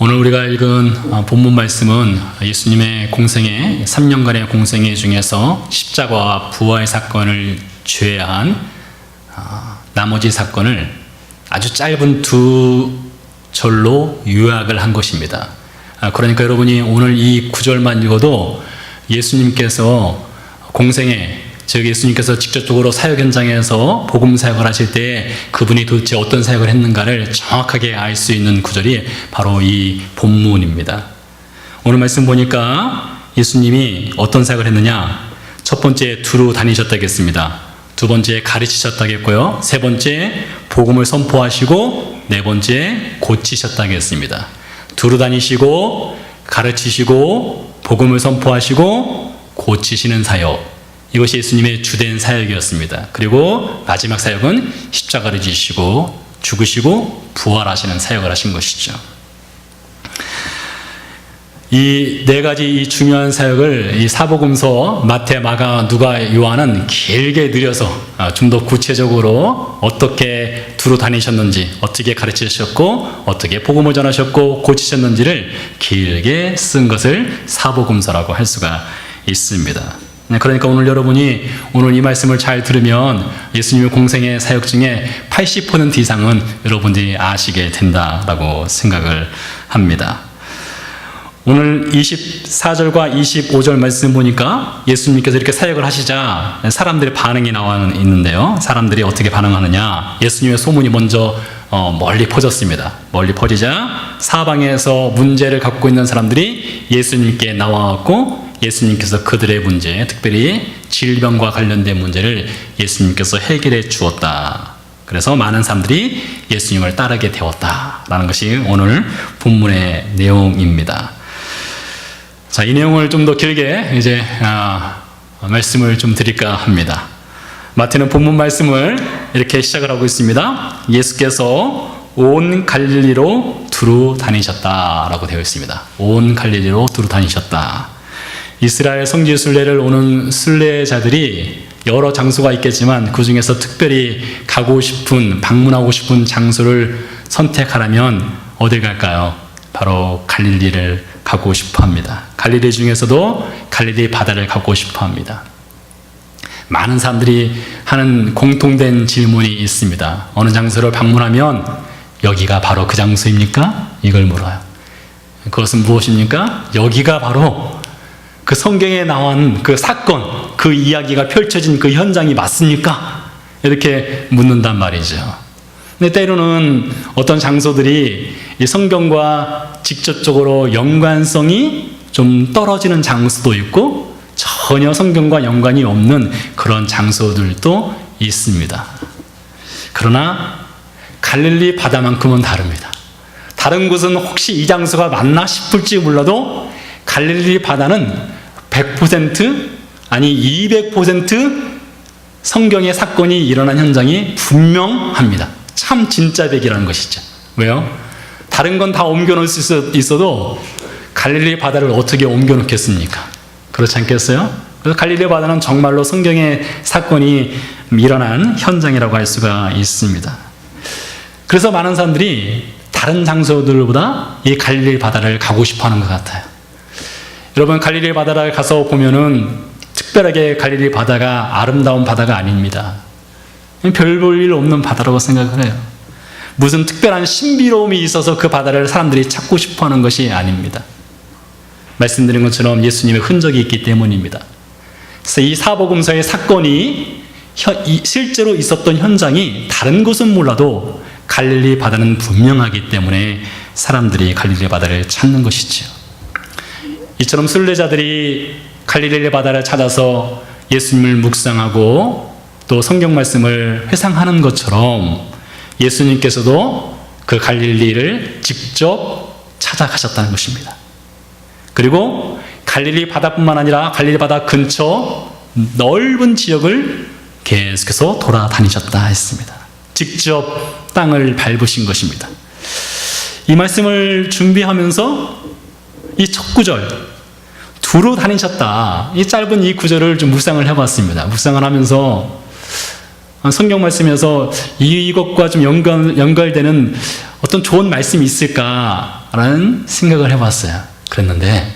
오늘 우리가 읽은 본문 말씀은 예수님의 공생애, 3년간의 공생애 중에서 십자가와 부활 사건을 제외한 나머지 사건을 아주 짧은 두 절로 요약을 한 것입니다. 그러니까 여러분이 오늘 이 구절만 읽어도 예수님께서 공생애, 즉 예수님께서 직접적으로 사역 현장에서 복음 사역을 하실 때 그분이 도대체 어떤 사역을 했는가를 정확하게 알 수 있는 구절이 바로 이 본문입니다. 오늘 말씀 보니까 예수님이 어떤 사역을 했느냐? 첫 번째 두루 다니셨다겠습니다. 두 번째 가르치셨다겠고요. 세 번째 복음을 선포하시고 네 번째 고치셨다겠습니다. 두루 다니시고 가르치시고 복음을 선포하시고 고치시는 사역, 이것이 예수님의 주된 사역이었습니다. 그리고 마지막 사역은 십자가를 지시고 죽으시고 부활하시는 사역을 하신 것이죠. 이 네 가지 이 중요한 사역을 이 사복음서 마태, 마가, 누가, 요한은 길게 늘려서 좀 더 구체적으로 어떻게 두루 다니셨는지, 어떻게 가르치셨고, 어떻게 복음을 전하셨고 고치셨는지를 길게 쓴 것을 사복음서라고 할 수가 있습니다. 그러니까 오늘 여러분이 오늘 이 말씀을 잘 들으면 예수님의 공생의 사역 중에 80% 이상은 여러분들이 아시게 된다라고 생각을 합니다. 오늘 24절과 25절 말씀 보니까 예수님께서 이렇게 사역을 하시자 사람들의 반응이 나와 있는데요. 사람들이 어떻게 반응하느냐? 예수님의 소문이 먼저 멀리 퍼졌습니다. 멀리 퍼지자 사방에서 문제를 갖고 있는 사람들이 예수님께 나와왔고 예수님께서 그들의 문제, 특별히 질병과 관련된 문제를 예수님께서 해결해 주었다. 그래서 많은 사람들이 예수님을 따르게 되었다라는 것이 오늘 본문의 내용입니다. 자, 이 내용을 좀 더 길게 이제 말씀을 좀 드릴까 합니다. 마태는 본문 말씀을 이렇게 시작을 하고 있습니다. 예수께서 온 갈릴리로 두루 다니셨다라고 되어 있습니다. 온 갈릴리로 두루 다니셨다. 이스라엘 성지 순례를 오는 순례자들이 여러 장소가 있겠지만 그 중에서 특별히 가고 싶은, 방문하고 싶은 장소를 선택하라면 어딜 갈까요? 바로 갈릴리를 가고 싶어 합니다. 갈릴리 중에서도 갈릴리 바다를 가고 싶어 합니다. 많은 사람들이 하는 공통된 질문이 있습니다. 어느 장소를 방문하면 여기가 바로 그 장소입니까? 이걸 물어요. 그것은 무엇입니까? 여기가 바로 그 성경에 나온 그 사건, 그 이야기가 펼쳐진 그 현장이 맞습니까? 이렇게 묻는단 말이죠. 근데 때로는 어떤 장소들이 이 성경과 직접적으로 연관성이 좀 떨어지는 장소도 있고 전혀 성경과 연관이 없는 그런 장소들도 있습니다. 그러나 갈릴리 바다만큼은 다릅니다. 다른 곳은 혹시 이 장소가 맞나 싶을지 몰라도 갈릴리 바다는 100% 아니 200% 성경의 사건이 일어난 현장이 분명합니다. 참 진짜 백이라는 것이죠. 왜요? 다른 건 다 옮겨놓을 수 있어도 갈릴리 바다를 어떻게 옮겨놓겠습니까? 그렇지 않겠어요? 그래서 갈릴리 바다는 정말로 성경의 사건이 일어난 현장이라고 할 수가 있습니다. 그래서 많은 사람들이 다른 장소들보다 이 갈릴리 바다를 가고 싶어 하는 것 같아요. 여러분, 갈릴리 바다를 가서 보면은 특별하게 갈릴리 바다가 아름다운 바다가 아닙니다. 별 볼 일 없는 바다라고 생각을 해요. 무슨 특별한 신비로움이 있어서 그 바다를 사람들이 찾고 싶어 하는 것이 아닙니다. 말씀드린 것처럼 예수님의 흔적이 있기 때문입니다. 그래서 이 사복음서의 사건이 실제로 있었던 현장이 다른 곳은 몰라도 갈릴리 바다는 분명하기 때문에 사람들이 갈릴리 바다를 찾는 것이지요. 이처럼 순례자들이 갈릴리 바다를 찾아서 예수님을 묵상하고 또 성경 말씀을 회상하는 것처럼 예수님께서도 그 갈릴리를 직접 찾아가셨다는 것입니다. 그리고 갈릴리 바다뿐만 아니라 갈릴리 바다 근처 넓은 지역을 계속해서 돌아다니셨다 했습니다. 직접 땅을 밟으신 것입니다. 이 말씀을 준비하면서 이 첫 구절, 두루 다니셨다. 이 짧은 이 구절을 좀 묵상을 해봤습니다. 묵상을 하면서 성경 말씀에서 이것과 좀 연결되는 어떤 좋은 말씀이 있을까 라는 생각을 해봤어요. 그랬는데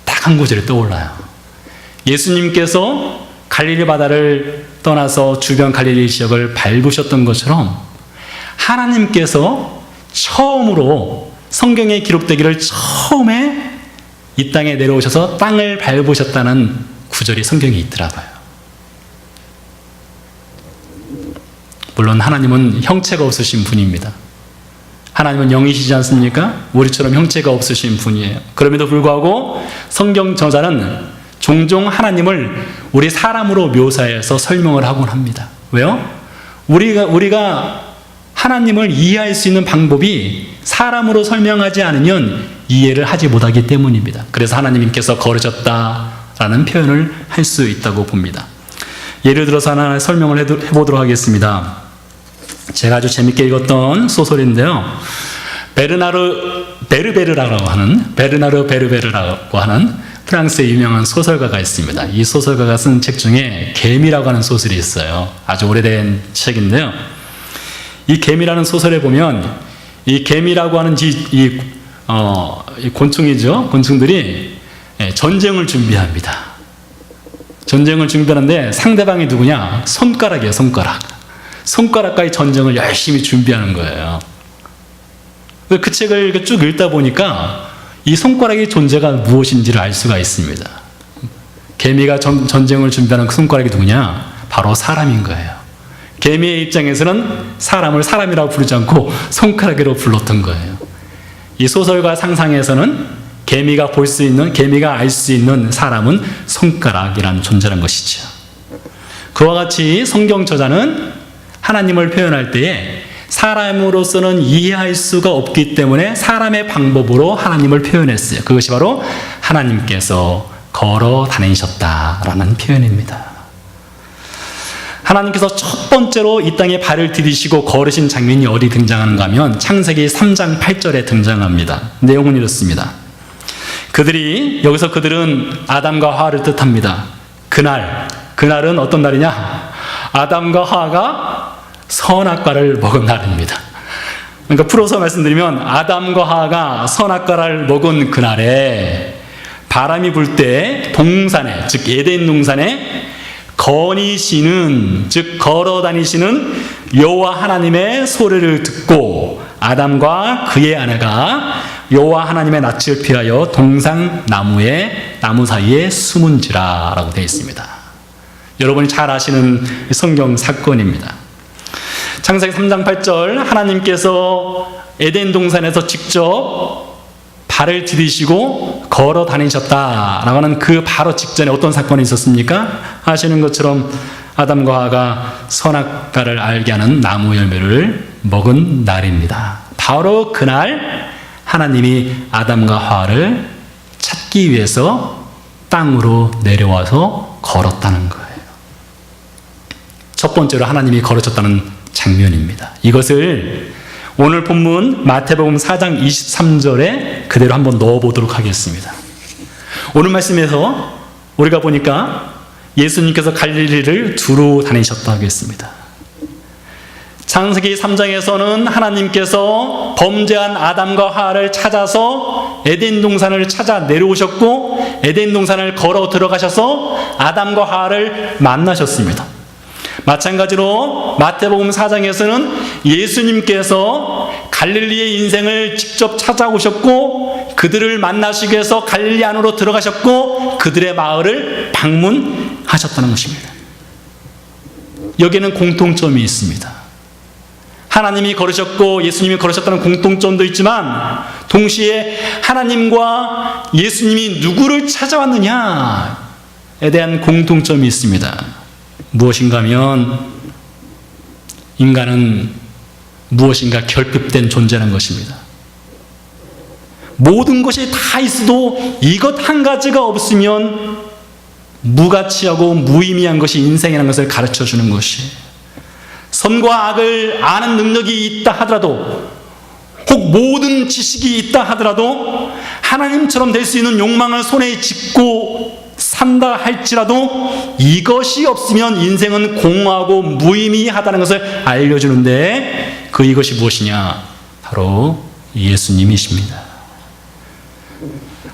딱 한 구절이 떠올라요. 예수님께서 갈릴리 바다를 떠나서 주변 갈릴리 지역을 밟으셨던 것처럼 하나님께서 처음으로 성경에 기록되기를 처음에 이 땅에 내려오셔서 땅을 밟으셨다는 구절이 성경에 있더라고요. 물론 하나님은 형체가 없으신 분입니다. 하나님은 영이시지 않습니까? 우리처럼 형체가 없으신 분이에요. 그럼에도 불구하고 성경 저자는 종종 하나님을 우리 사람으로 묘사해서 설명을 하곤 합니다. 왜요? 우리가 하나님을 이해할 수 있는 방법이 사람으로 설명하지 않으면 이해를 하지 못하기 때문입니다. 그래서 하나님께서 걸으셨다라는 표현을 할 수 있다고 봅니다. 예를 들어서 하나 설명을 해보도록 하겠습니다. 제가 아주 재밌게 읽었던 소설인데요. 베르나르 베르베르라고 하는 프랑스의 유명한 소설가가 있습니다. 이 소설가가 쓴 책 중에 개미라고 하는 소설이 있어요. 아주 오래된 책인데요. 이 개미라는 소설에 보면 이 개미라고 하는 이 곤충이죠. 곤충들이 전쟁을 준비합니다. 전쟁을 준비하는데 상대방이 누구냐? 손가락이에요. 손가락과의 전쟁을 열심히 준비하는 거예요. 그 책을 쭉 읽다 보니까 이 손가락의 존재가 무엇인지를 알 수가 있습니다. 개미가 전쟁을 준비하는 그 손가락이 누구냐? 바로 사람인 거예요. 개미의 입장에서는 사람을 사람이라고 부르지 않고 손가락으로 불렀던 거예요. 이 소설과 상상에서는 개미가 알 수 있는 사람은 손가락이라는 존재란 것이죠. 그와 같이 성경 저자는 하나님을 표현할 때에 사람으로서는 이해할 수가 없기 때문에 사람의 방법으로 하나님을 표현했어요. 그것이 바로 하나님께서 걸어 다니셨다라는 표현입니다. 하나님께서 첫 번째로 이 땅에 발을 디디시고 걸으신 장면이 어디 등장하는가 하면 창세기 3장 8절에 등장합니다. 내용은 이렇습니다. 그들은 아담과 하와를 뜻합니다. 그날은 어떤 날이냐? 아담과 하와가 선악과를 먹은 날입니다. 그러니까 풀어서 말씀드리면 아담과 하와가 선악과를 먹은 그날에 바람이 불 때 동산에, 즉 에덴 동산에 걸어 다니시는 여호와 하나님의 소리를 듣고 아담과 그의 아내가 여호와 하나님의 낯을 피하여 동산 나무 사이에 숨은지라라고 되어 있습니다. 여러분이 잘 아시는 성경 사건입니다. 창세기 3장 8절 하나님께서 에덴 동산에서 직접 발을 디디시고 걸어 다니셨다라고 하는 그 바로 직전에 어떤 사건이 있었습니까? 아시는 것처럼 아담과 하와가 선악과를 알게 하는 나무 열매를 먹은 날입니다. 바로 그날 하나님이 아담과 하와를 찾기 위해서 땅으로 내려와서 걸었다는 거예요. 첫 번째로 하나님이 걸으셨다는 장면입니다. 이것을 오늘 본문 마태복음 4장 23절에 그대로 한번 넣어보도록 하겠습니다. 오늘 말씀에서 우리가 보니까 예수님께서 갈릴리를 두루 다니셨다고 했습니다. 창세기 3장에서는 하나님께서 범죄한 아담과 하와를 찾아서 에덴 동산을 찾아 내려오셨고 에덴 동산을 걸어 들어가셔서 아담과 하와를 만나셨습니다. 마찬가지로 마태복음 4장에서는 예수님께서 갈릴리의 인생을 직접 찾아오셨고 그들을 만나시기 위해서 갈릴리 안으로 들어가셨고 그들의 마을을 방문하셨다는 것입니다. 여기에는 공통점이 있습니다. 하나님이 걸으셨고 예수님이 걸으셨다는 공통점도 있지만 동시에 하나님과 예수님이 누구를 찾아왔느냐에 대한 공통점이 있습니다. 무엇인가 하면 인간은 무엇인가 결핍된 존재라는 것입니다. 모든 것이 다 있어도 이것 한 가지가 없으면 무가치하고 무의미한 것이 인생이라는 것을 가르쳐주는 것이 선과 악을 아는 능력이 있다 하더라도 혹 모든 지식이 있다 하더라도 하나님처럼 될 수 있는 욕망을 손에 쥐고 산다 할지라도 이것이 없으면 인생은 공허하고 무의미하다는 것을 알려주는데 이것이 무엇이냐? 바로 예수님이십니다.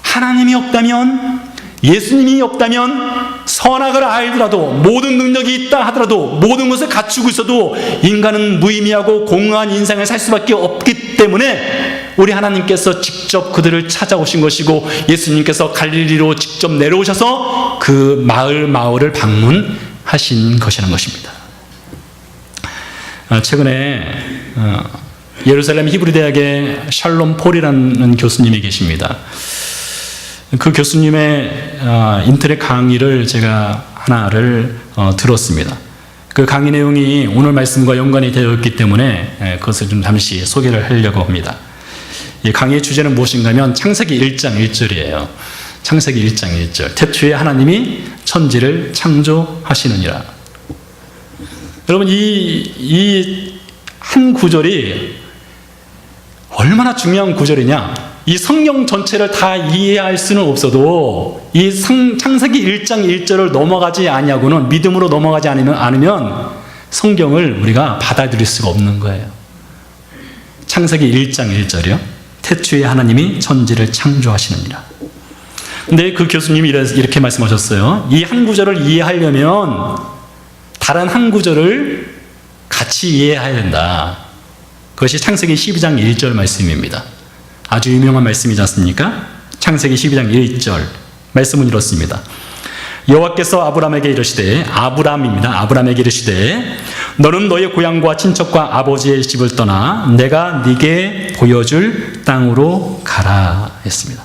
하나님이 없다면, 예수님이 없다면 선악을 알더라도, 모든 능력이 있다 하더라도, 모든 것을 갖추고 있어도 인간은 무의미하고 공허한 인생을 살 수밖에 없기 때문에 우리 하나님께서 직접 그들을 찾아오신 것이고, 예수님께서 갈릴리로 직접 내려오셔서 그 마을을 방문하신 것이라는 것입니다. 최근에 예루살렘 히브리대학에 샬롬 폴이라는 교수님이 계십니다. 그 교수님의 인터넷 강의를 제가 하나를 들었습니다. 그 강의 내용이 오늘 말씀과 연관이 되어 있기 때문에 그것을 좀 잠시 소개를 하려고 합니다. 이 강의의 주제는 무엇인가 하면 창세기 1장 1절이에요. 창세기 1장 1절. 태초에 하나님이 천지를 창조하시느니라. 여러분, 이 한 구절이 얼마나 중요한 구절이냐. 이 성경 전체를 다 이해할 수는 없어도 이 창세기 1장 1절을 넘어가지 아니하고는, 믿음으로 넘어가지 않으면 성경을 우리가 받아들일 수가 없는 거예요. 창세기 1장 1절이요. 태초에 하나님이 천지를 창조하시느니라. 근데 그 교수님이 이렇게 말씀하셨어요. 이 한 구절을 이해하려면 다른 한 구절을 같이 이해해야 된다. 그것이 창세기 12장 1절 말씀입니다. 아주 유명한 말씀이지 않습니까? 창세기 12장 1절 말씀은 이렇습니다. 여호와께서 아브람에게 이르시되, 아브람에게 이르시되, 너는 너의 고향과 친척과 아버지의 집을 떠나 내가 네게 보여줄 땅으로 가라 했습니다.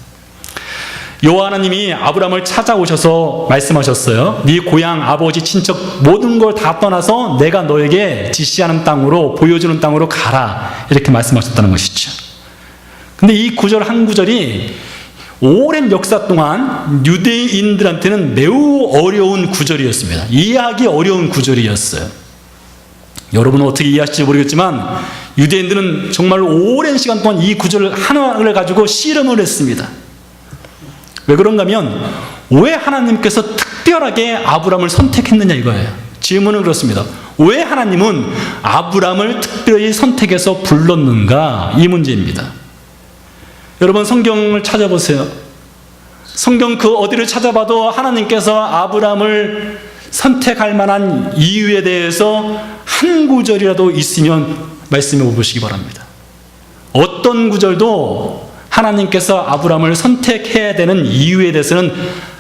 여호와 하나님이 아브람을 찾아오셔서 말씀하셨어요. 네 고향, 아버지, 친척 모든 걸 다 떠나서 내가 너에게 지시하는 땅으로, 보여주는 땅으로 가라, 이렇게 말씀하셨다는 것이죠. 근데 이 구절 한 구절이 오랜 역사 동안 유대인들한테는 매우 어려운 구절이었습니다. 이해하기 어려운 구절이었어요. 여러분은 어떻게 이해하실지 모르겠지만 유대인들은 정말로 오랜 시간 동안 이 구절 하나를 가지고 씨름을 했습니다. 왜 그런가 하면, 왜 하나님께서 특별하게 아브람을 선택했느냐 이거예요. 질문은 그렇습니다. 왜 하나님은 아브람을 특별히 선택해서 불렀는가, 이 문제입니다. 여러분, 성경을 찾아보세요. 성경 그 어디를 찾아봐도 하나님께서 아브람을 선택할 만한 이유에 대해서 한 구절이라도 있으면 말씀해 보시기 바랍니다. 어떤 구절도 하나님께서 아브람을 선택해야 되는 이유에 대해서는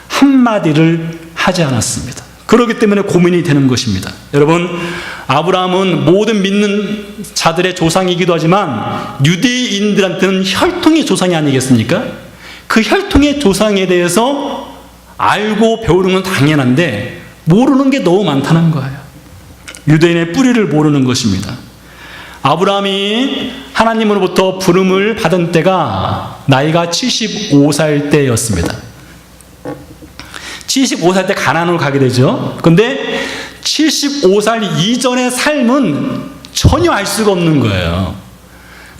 한마디를 하지 않았습니다. 그렇기 때문에 고민이 되는 것입니다. 여러분, 아브라함은 모든 믿는 자들의 조상이기도 하지만 유대인들한테는 혈통의 조상이 아니겠습니까? 그 혈통의 조상에 대해서 알고 배우는 건 당연한데 모르는 게 너무 많다는 거예요. 유대인의 뿌리를 모르는 것입니다. 아브라함이 하나님으로부터 부름을 받은 때가 나이가 75살 때였습니다. 75살 때 가나안으로 가게 되죠. 그런데 75살 이전의 삶은 전혀 알 수가 없는 거예요.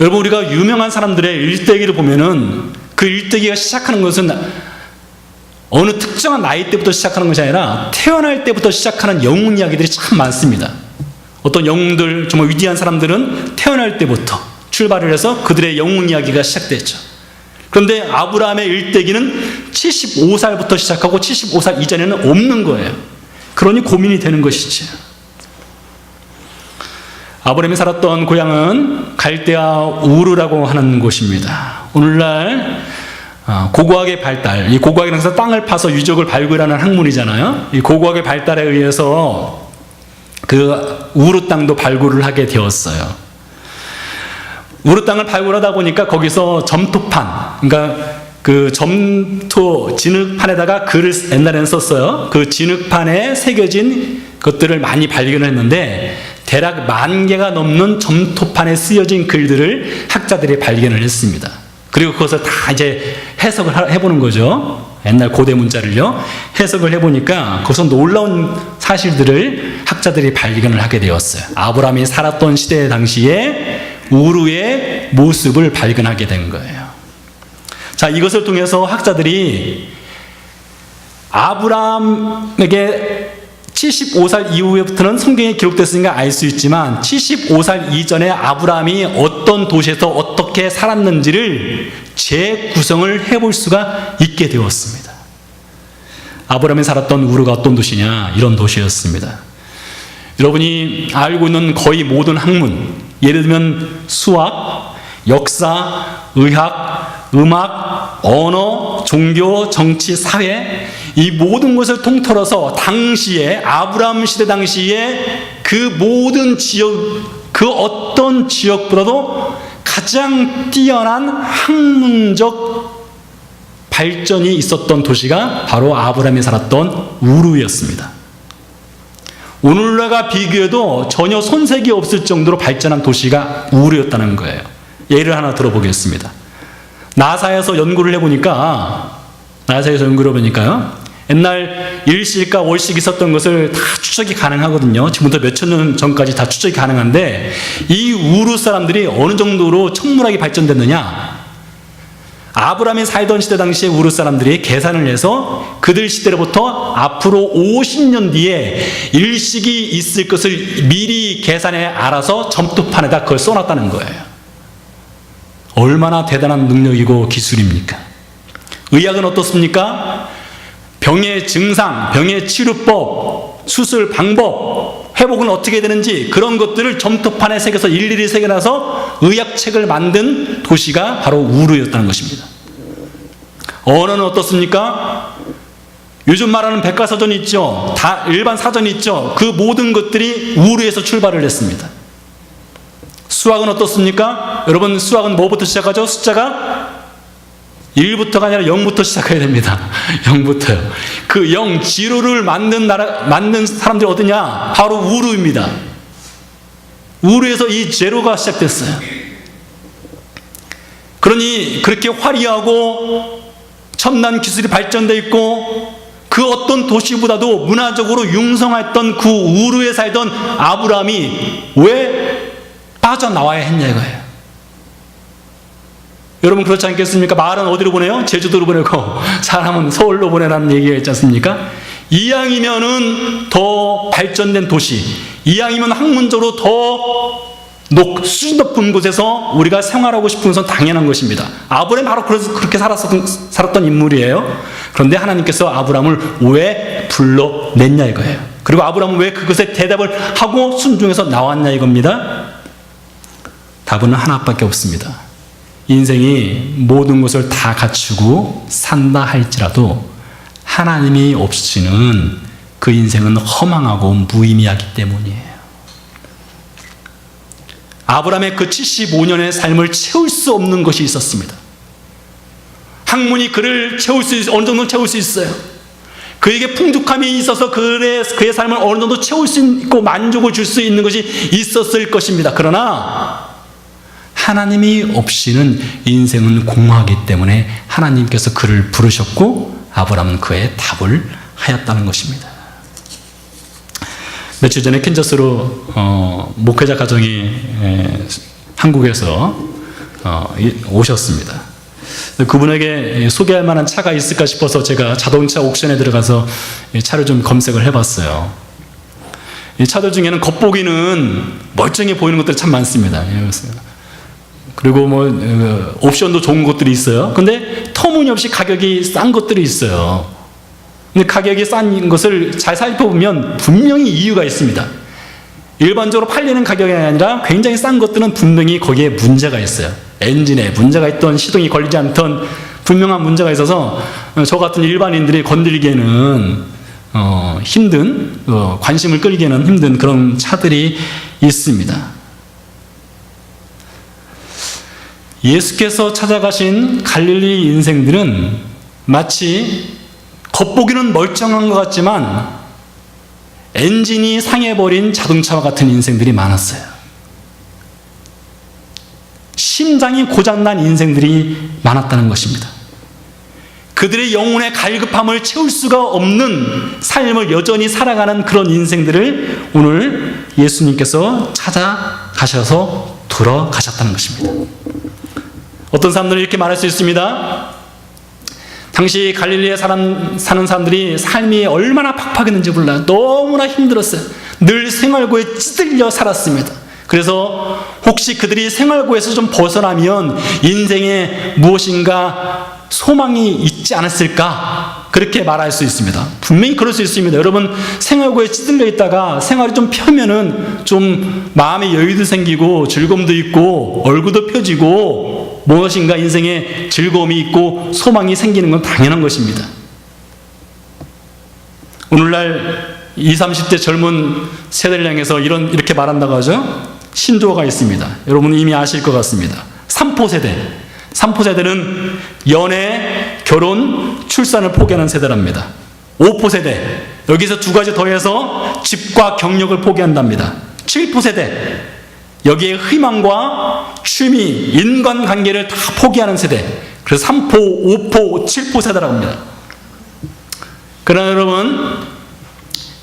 여러분, 우리가 유명한 사람들의 일대기를 보면은 그 일대기가 시작하는 것은 어느 특정한 나이 때부터 시작하는 것이 아니라 태어날 때부터 시작하는 영웅 이야기들이 참 많습니다. 어떤 영웅들, 정말 위대한 사람들은 태어날 때부터 출발을 해서 그들의 영웅 이야기가 시작됐죠. 그런데 아브라함의 일대기는 75살부터 시작하고 75살 이전에는 없는 거예요. 그러니 고민이 되는 것이죠. 아브라함이 살았던 고향은 갈대아 우르라고 하는 곳입니다. 오늘날 고고학의 발달, 이 고고학이라는 것은 땅을 파서 유적을 발굴하는 학문이잖아요. 이 고고학의 발달에 의해서 그 우르 땅도 발굴을 하게 되었어요. 우르 땅을 발굴하다 보니까 거기서 점토판, 그러니까 그 점토 진흙판에다가 글을 옛날에는 썼어요. 그 진흙판에 새겨진 것들을 많이 발견을 했는데 대략 10,000개가 넘는 점토판에 쓰여진 글들을 학자들이 발견을 했습니다. 그리고 그것을 다 이제 해석을 해보는 거죠. 옛날 고대 문자를요. 해석을 해보니까 거기서 놀라운 사실들을 학자들이 발견을 하게 되었어요. 아브라함이 살았던 시대 당시에 우르의 모습을 발견하게 된 거예요. 자, 이것을 통해서 학자들이 아브라함에게 75살 이후부터는 성경에 기록됐으니까 알 수 있지만 75살 이전에 아브라함이 어떤 도시에서 어떻게 살았는지를 재구성을 해볼 수가 있게 되었습니다. 아브라함이 살았던 우르가 어떤 도시냐? 이런 도시였습니다. 여러분이 알고 있는 거의 모든 학문, 예를 들면 수학, 역사, 의학, 음악, 언어, 종교, 정치, 사회, 이 모든 것을 통틀어서 당시에 아브라함 시대 당시에 그 모든 지역, 그 어떤 지역보다도 가장 뛰어난 학문적 발전이 있었던 도시가 바로 아브라함이 살았던 우르였습니다. 오늘날과 비교해도 전혀 손색이 없을 정도로 발전한 도시가 우르였다는 거예요. 예를 하나 들어보겠습니다. 나사에서 연구를 해보니까요, 옛날 일시일가 월식 있었던 것을 다 추적이 가능하거든요. 지금부터 몇천 년 전까지 다 추적이 가능한데, 이 우르 사람들이 어느 정도로 천문학이 발전됐느냐? 아브라함이 살던 시대 당시에 우르 사람들이 계산을 해서 그들 시대로부터 앞으로 50년 뒤에 일식이 있을 것을 미리 계산해 알아서 점토판에다 그걸 써놨다는 거예요. 얼마나 대단한 능력이고 기술입니까? 의학은 어떻습니까? 병의 증상, 병의 치료법, 수술 방법, 회복은 어떻게 되는지 그런 것들을 점토판에 새겨서 일일이 새겨놔서 의학책을 만든 도시가 바로 우르였다는 것입니다. 언어는 어떻습니까? 요즘 말하는 백과사전이 있죠. 다 일반 사전이 있죠. 그 모든 것들이 우르에서 출발을 했습니다. 수학은 어떻습니까? 여러분, 수학은 뭐부터 시작하죠? 숫자가 1부터가 아니라 0부터 시작해야 됩니다. 0부터요. 그 0, 지로를 만든 사람들이 어디냐? 바로 우르입니다. 우르에서 이 제로가 시작됐어요. 그러니 그렇게 화려하고 첨단 기술이 발전되어 있고 그 어떤 도시보다도 문화적으로 융성했던 그 우르에 살던 아브라함이 왜 빠져나와야 했냐 이거예요. 여러분 그렇지 않겠습니까? 말은 어디로 보내요? 제주도로 보내고 사람은 서울로 보내라는 얘기가 있지 않습니까? 이왕이면은 더 발전된 도시, 이왕이면 학문적으로 더 수준 높은 곳에서 우리가 생활하고 싶은 것은 당연한 것입니다. 아브라함이 바로 그렇게 살았던 인물이에요. 그런데 하나님께서 아브라함을 왜 불러냈냐 이거예요. 그리고 아브라함은 왜 그것에 대답을 하고 순종해서 나왔냐 이겁니다. 답은 하나밖에 없습니다. 인생이 모든 것을 다 갖추고 산다 할지라도 하나님이 없이는 그 인생은 허망하고 무의미하기 때문이에요. 아브라함의 그 75년의 삶을 채울 수 없는 것이 있었습니다. 학문이 그를 어느 정도 채울 수 있어요. 그에게 풍족함이 있어서 그의 삶을 어느 정도 채울 수 있고 만족을 줄 수 있는 것이 있었을 것입니다. 그러나 하나님이 없이는 인생은 공허하기 때문에 하나님께서 그를 부르셨고 아브라함은 그의 답을 하였다는 것입니다. 며칠 전에 캔자스로 목회자 가정이 한국에서 오셨습니다. 그분에게 소개할 만한 차가 있을까 싶어서 제가 자동차 옥션에 들어가서 차를 좀 검색을 해봤어요. 이 차들 중에는 겉보기는 멀쩡해 보이는 것들이 참 많습니다. 그리고 옵션도 좋은 것들이 있어요. 근데 터무니없이 가격이 싼 것들이 있어요. 근데 가격이 싼 것을 잘 살펴보면 분명히 이유가 있습니다. 일반적으로 팔리는 가격이 아니라 굉장히 싼 것들은 분명히 거기에 문제가 있어요. 엔진에 문제가 있던, 시동이 걸리지 않던 분명한 문제가 있어서 저 같은 일반인들이 건드리기에는 힘든, 관심을 끌기에는 힘든 그런 차들이 있습니다. 예수께서 찾아가신 갈릴리 인생들은 마치 겉보기는 멀쩡한 것 같지만 엔진이 상해버린 자동차와 같은 인생들이 많았어요. 심장이 고장난 인생들이 많았다는 것입니다. 그들의 영혼의 갈급함을 채울 수가 없는 삶을 여전히 살아가는 그런 인생들을 오늘 예수님께서 찾아가셔서 들어가셨다는 것입니다. 어떤 사람들은 이렇게 말할 수 있습니다. 당시 갈릴리에 사는 사람들이 삶이 얼마나 팍팍했는지 몰라요. 너무나 힘들었어요. 늘 생활고에 찌들려 살았습니다. 그래서 혹시 그들이 생활고에서 좀 벗어나면 인생에 무엇인가 소망이 있지 않았을까? 그렇게 말할 수 있습니다. 분명히 그럴 수 있습니다. 여러분, 생활고에 찌들려 있다가 생활이 좀 펴면은 좀 마음의 여유도 생기고 즐거움도 있고 얼굴도 펴지고 무엇인가 인생에 즐거움이 있고 소망이 생기는 건 당연한 것입니다. 오늘날 20, 30대 젊은 세대를 향해서 이렇게 말한다고 하죠. 신조어가 있습니다. 여러분 이미 아실 것 같습니다. 3포 세대. 3포 세대는 연애, 결혼, 출산을 포기하는 세대랍니다. 5포 세대. 여기서 두 가지 더해서 집과 경력을 포기한답니다. 7포 세대. 여기에 희망과 취미, 인간관계를 다 포기하는 세대. 그래서 3포, 5포, 7포 세대라고 합니다. 그러나 여러분,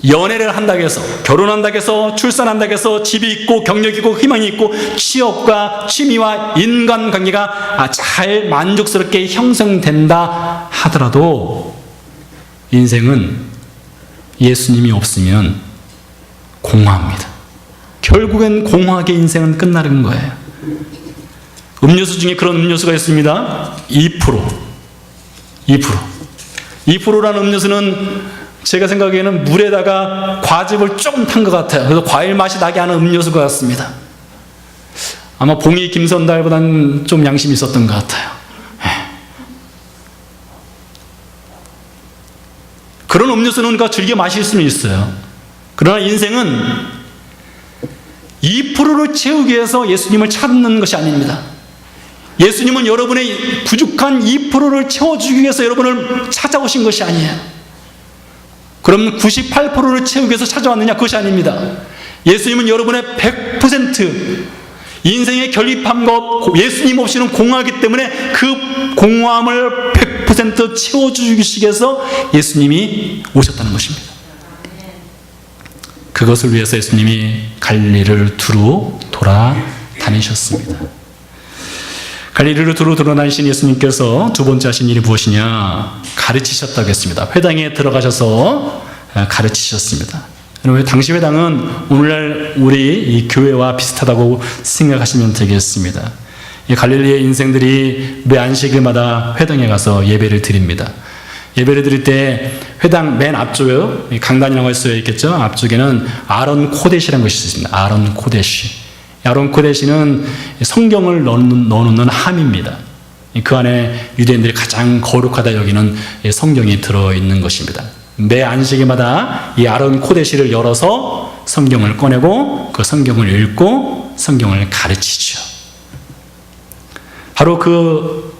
연애를 한다고 해서, 결혼한다고 해서, 출산한다고 해서 집이 있고 경력이 있고 희망이 있고 취업과 취미와 인간관계가 잘 만족스럽게 형성된다 하더라도 인생은 예수님이 없으면 공허합니다. 결국엔 공허하게 인생은 끝나는 거예요. 음료수 중에 그런 음료수가 있습니다. 2%라는 음료수는 제가 생각에는 물에다가 과즙을 조금 탄 것 같아요. 그래서 과일 맛이 나게 하는 음료수 같습니다. 아마 봉이 김선달보다는 좀 양심이 있었던 것 같아요. 그런 음료수는 즐겨 마실 수는 있어요. 그러나 인생은 2%를 채우기 위해서 예수님을 찾는 것이 아닙니다. 예수님은 여러분의 부족한 2%를 채워주기 위해서 여러분을 찾아오신 것이 아니에요. 그럼 98%를 채우기 위해서 찾아왔느냐? 그것이 아닙니다. 예수님은 여러분의 100% 인생의 결핍함과 예수님 없이는 공허하기 때문에 그 공허함을 100% 채워주시기 위해서 예수님이 오셨다는 것입니다. 그것을 위해서 예수님이 갈릴리를 두루 돌아다니셨습니다. 갈릴리를 두루 돌아다니신 예수님께서 두 번째 하신 일이 무엇이냐? 가르치셨다고 했습니다. 회당에 들어가셔서 가르치셨습니다. 여러분, 당시 회당은 오늘날 우리 이 교회와 비슷하다고 생각하시면 되겠습니다. 이 갈릴리의 인생들이 매 안식일마다 회당에 가서 예배를 드립니다. 예배를 드릴 때 회당 맨 앞쪽에 강단이라고 할 수 있겠죠. 앞쪽에는 아론 코데시라는 것이 있습니다. 아론 코데시. 아론 코데시는 성경을 넣어놓는 함입니다. 그 안에 유대인들이 가장 거룩하다 여기는 성경이 들어있는 것입니다. 매 안식일마다 이 아론 코데시를 열어서 성경을 꺼내고 그 성경을 읽고 성경을 가르치죠. 바로 그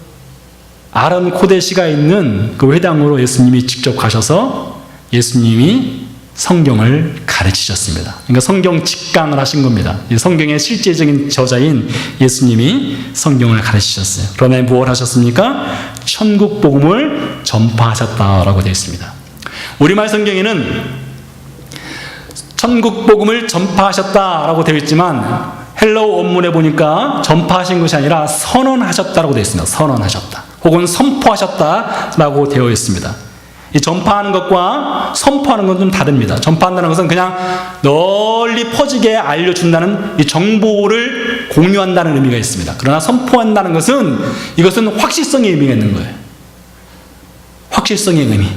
아론 코데시가 있는 그 회당으로 예수님이 직접 가셔서 예수님이 성경을 가르치셨습니다. 그러니까 성경 직강을 하신 겁니다. 성경의 실제적인 저자인 예수님이 성경을 가르치셨어요. 그러나 무엇을 하셨습니까? 천국 복음을 전파하셨다라고 되어 있습니다. 우리말 성경에는 천국 복음을 전파하셨다라고 되어 있지만 헬라어 원문에 보니까 전파하신 것이 아니라 선언하셨다라고 되어 있습니다. 선언하셨다. 혹은 선포하셨다라고 되어 있습니다. 이 전파하는 것과 선포하는 건 좀 다릅니다. 전파한다는 것은 그냥 널리 퍼지게 알려준다는 이 정보를 공유한다는 의미가 있습니다. 그러나 선포한다는 것은 이것은 확실성의 의미가 있는 거예요. 확실성의 의미.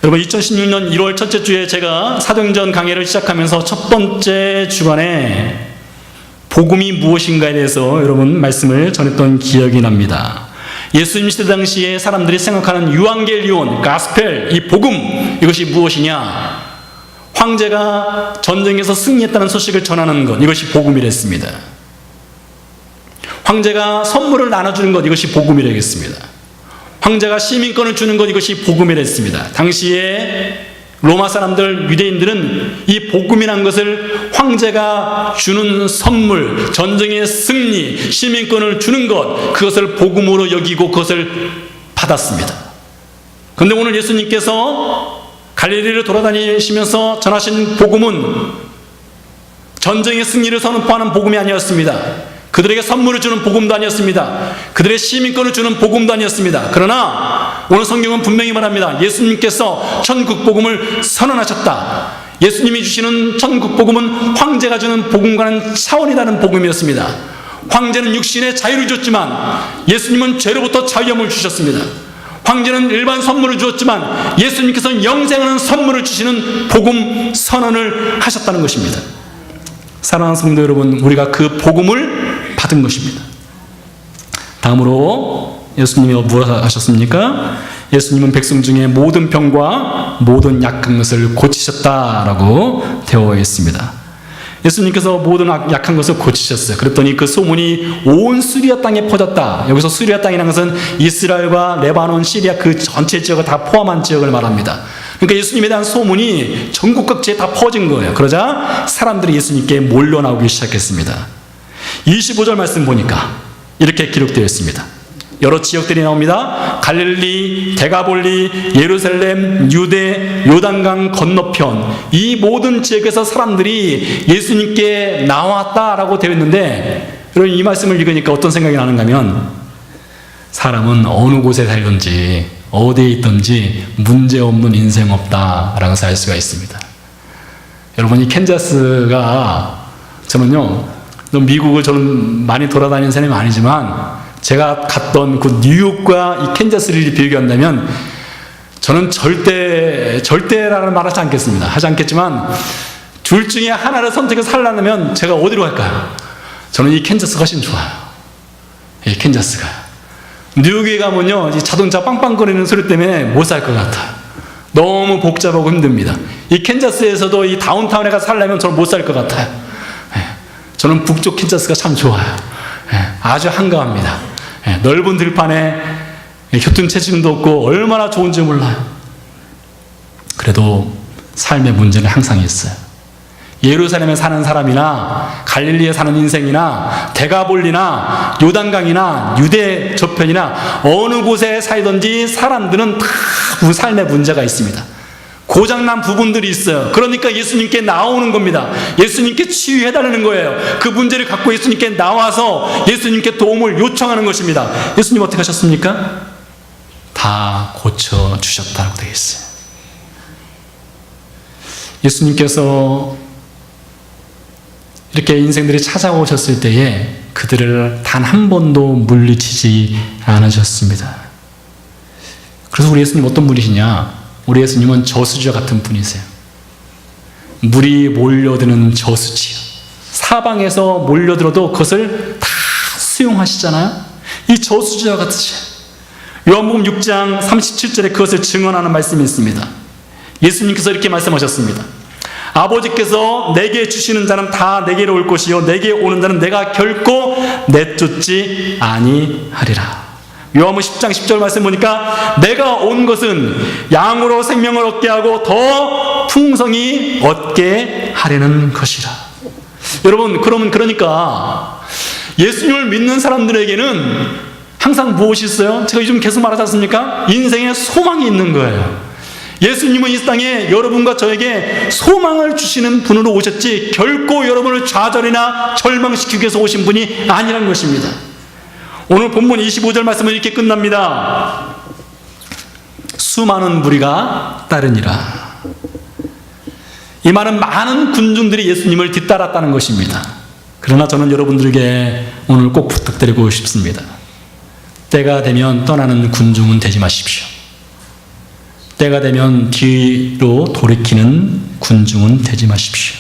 여러분 2016년 1월 첫째 주에 제가 사도행전 강해를 시작하면서 첫 번째 주간에 복음이 무엇인가에 대해서 여러분 말씀을 전했던 기억이 납니다. 예수님 시대 당시에 사람들이 생각하는 유앙겔리온, 가스펠, 이 복음, 이것이 무엇이냐? 황제가 전쟁에서 승리했다는 소식을 전하는 것, 이것이 복음이랬습니다. 황제가 선물을 나눠주는 것, 이것이 복음이랬습니다. 황제가 시민권을 주는 것, 이것이 복음이랬습니다. 당시에 로마 사람들, 유대인들은 이 복음이라는 것을 황제가 주는 선물, 전쟁의 승리, 시민권을 주는 것, 그것을 복음으로 여기고 그것을 받았습니다. 그런데 오늘 예수님께서 갈릴리를 돌아다니시면서 전하신 복음은 전쟁의 승리를 선포하는 복음이 아니었습니다. 그들에게 선물을 주는 복음도 아니었습니다. 그들의 시민권을 주는 복음도 아니었습니다. 그러나 오늘 성경은 분명히 말합니다. 예수님께서 천국 복음을 선언하셨다. 예수님이 주시는 천국 복음은 황제가 주는 복음과는 차원이 다른 복음이었습니다. 황제는 육신의 자유를 줬지만 예수님은 죄로부터 자유함을 주셨습니다. 황제는 일반 선물을 주었지만 예수님께서는 영생하는 선물을 주시는 복음 선언을 하셨다는 것입니다. 사랑하는 성도 여러분, 우리가 그 복음을 받은 것입니다. 다음으로 예수님이 무엇 하셨습니까? 예수님은 백성 중에 모든 병과 모든 약한 것을 고치셨다라고 되어 있습니다. 예수님께서 모든 약한 것을 고치셨어요. 그랬더니 그 소문이 온 시리아 땅에 퍼졌다. 여기서 시리아 땅이라는 것은 이스라엘과 레바논, 시리아 그 전체 지역을 다 포함한 지역을 말합니다. 그러니까 예수님에 대한 소문이 전국 각지에 다 퍼진 거예요. 그러자 사람들이 예수님께 몰려 나오기 시작했습니다. 25절 말씀 보니까 이렇게 기록되어 있습니다. 여러 지역들이 나옵니다. 갈릴리, 데가볼리, 예루살렘, 유대, 요단강 건너편, 이 모든 지역에서 사람들이 예수님께 나왔다라고 되어 있는데, 여러분 이 말씀을 읽으니까 어떤 생각이 나는가 하면, 사람은 어느 곳에 살든지 어디에 있든지 문제없는 인생 없다라는 것을 알 수가 있습니다. 여러분, 이 캔자스가, 저는요 미국을 저는 많이 돌아다니는 사람이 아니지만 제가 갔던 그 뉴욕과 이 캔자스를 비교한다면 저는 절대라는 말을 하지 않겠습니다. 하지 않겠지만 둘 중에 하나를 선택해서 살려면 제가 어디로 갈까요? 저는 이 캔자스가 훨씬 좋아요. 이 캔자스가. 뉴욕에 가면요, 이 자동차 빵빵거리는 소리 때문에 못 살 것 같아요. 너무 복잡하고 힘듭니다. 이 캔자스에서도 이 다운타운에 가서 살려면 저는 못 살 것 같아요. 저는 북쪽 캔자스가 참 좋아요. 아주 한가합니다. 넓은 들판에 교통체증도 없고 얼마나 좋은지 몰라요. 그래도 삶의 문제는 항상 있어요. 예루살렘에 사는 사람이나 갈릴리에 사는 인생이나 데가볼리나 요단강이나 유대 저편이나 어느 곳에 살든지 사람들은 다 삶의 문제가 있습니다. 고장난 부분들이 있어요. 그러니까 예수님께 나오는 겁니다. 예수님께 치유해달라는 거예요. 그 문제를 갖고 예수님께 나와서 예수님께 도움을 요청하는 것입니다. 예수님 어떻게 하셨습니까? 다 고쳐주셨다고 되어 있어요. 예수님께서 이렇게 인생들이 찾아오셨을 때에 그들을 단 한 번도 물리치지 않으셨습니다. 그래서 우리 예수님 어떤 분이시냐? 우리 예수님은 저수지와 같은 분이세요. 물이 몰려드는 저수지요. 사방에서 몰려들어도 그것을 다 수용하시잖아요. 이 저수지와 같으세요. 요한복음 6장 37절에 그것을 증언하는 말씀이 있습니다. 예수님께서 이렇게 말씀하셨습니다. 아버지께서 내게 주시는 자는 다 내게로 올 것이요 내게 오는 자는 내가 결코 내쫓지 아니하리라. 요한복음 10장 10절 말씀 보니까 내가 온 것은 양으로 생명을 얻게 하고 더 풍성히 얻게 하려는 것이라. 여러분, 그러니까 예수님을 믿는 사람들에게는 항상 무엇이 있어요? 제가 요즘 계속 말하지 않습니까? 인생에 소망이 있는 거예요. 예수님은 이 땅에 여러분과 저에게 소망을 주시는 분으로 오셨지 결코 여러분을 좌절이나 절망시키기 위해서 오신 분이 아니라는 것입니다. 오늘 본문 25절 말씀은 이렇게 끝납니다. 수많은 무리가 따르니라. 이 말은 많은 군중들이 예수님을 뒤따랐다는 것입니다. 그러나 저는 여러분들에게 오늘 꼭 부탁드리고 싶습니다. 때가 되면 떠나는 군중은 되지 마십시오. 때가 되면 뒤로 돌이키는 군중은 되지 마십시오.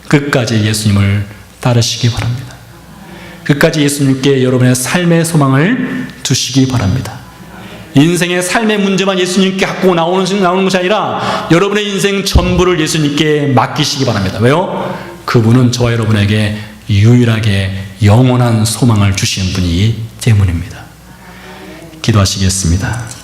끝까지 예수님을 따르시기 바랍니다. 끝까지 예수님께 여러분의 삶의 소망을 두시기 바랍니다. 인생의 삶의 문제만 예수님께 갖고 나오는 것이 아니라 여러분의 인생 전부를 예수님께 맡기시기 바랍니다. 왜요? 그분은 저와 여러분에게 유일하게 영원한 소망을 주시는 분이기 때문입니다. 기도하시겠습니다.